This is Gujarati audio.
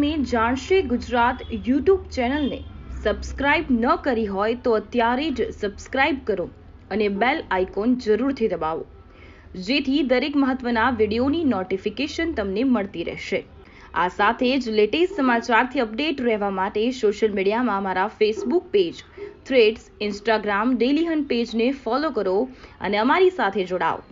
તમે જાણશે ગુજરાત યુટ્યુબ ચેનલને સબસ્ક્રાઇબ ન કરી હોય તો અત્યારે જ સબસ્ક્રાઇબ કરો અને બેલ આઇકોન જરૂરથી દબાવો, જેથી દરેક મહત્વના વિડીયોની નોટિફિકેશન તમને મળતી રહેશે। આ સાથે જ લેટેસ્ટ સમાચારથી અપડેટ રહેવા માટે સોશિયલ મીડિયામાં અમારા Facebook page, threads, Instagram, daily hunt પેજને ફોલો કરો અને અમારી સાથે જોડાઓ।